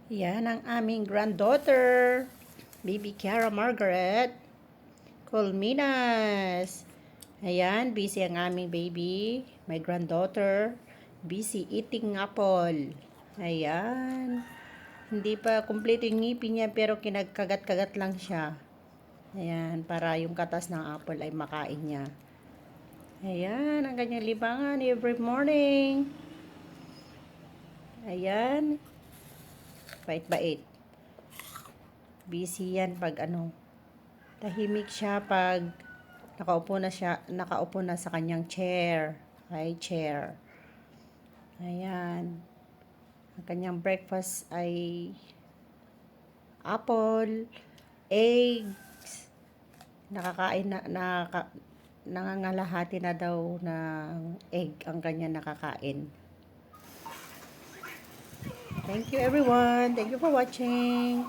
Yan ang aming granddaughter, Baby Kiara Margaret Colminas. Ayan, busy ang aming baby, my granddaughter, busy eating apple. Ayan, hindi pa kumpleto yung ngipin niya pero kinagkagat-kagat lang siya. Ayan, para yung katas ng apple ay makain niya. Ayan, ang kanyang libangan every morning. Ayan, bait-bait. Busy yan pag tahimik siya pag nakaupo na sa kanyang chair. High chair. Ayan. Ang kanyang breakfast ay apple, eggs. Nangangalahati na daw ng egg ang kanya nakakain. Thank you everyone. Thank you for watching.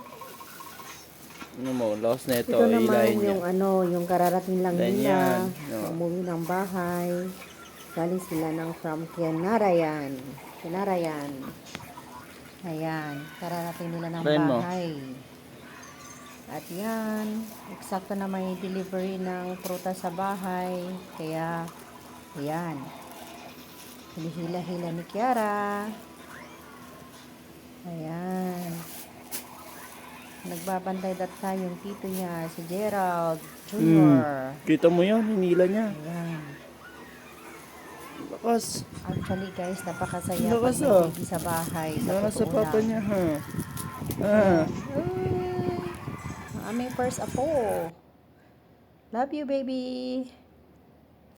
Ano mo, lost na ito. Ito naman Ilayin yung yung kararating lang nila. Ganyan. No. Umuwi ng bahay. Galing sila from Kianarayan. Ayan, kararating nila ng Try mo. bahay. At yan, eksakto na may delivery ng prutas sa bahay. Kaya, ayan. Hinihila-hila ni Kiara. Ayan. Nagbabantay yung tito niya, si Gerald Jr. Kita mo yun, hinila niya. Ayan. Lakas. Actually guys, napakasaya Lakas, pag may oh. baby sa bahay. Lakas sa totoo papa lang. niya, ha? Ang aming first apo. Love you, baby.